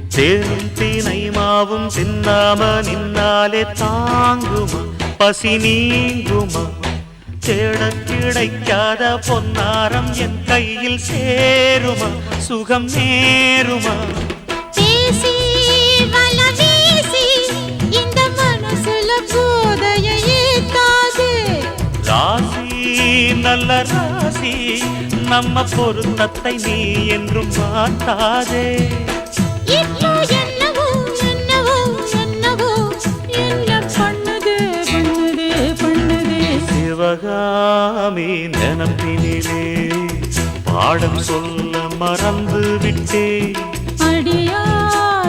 தேரும் தீனை மாவும் தின்னாம நின்னாலே தாங்குமா பசி நீங்குமா தேட கிடைக்காத பொன்னாரம் என் கையில் சேருமா சுகம் நேருமா பேசி வல வீசி இந்த மனசுல போதையை ஏத்தாதே ராசி நல்ல ராசி நம்ம பொருத்தத்தை நீ என்றும் மாட்டாதே இப்போ என்னவோ என்னவோ என்னவோ என்ன பண்ணுது பண்ணுது பண்ணுது சிவகாமி நினப்பினிலே பாடம் சொல்ல மறந்து விட்டே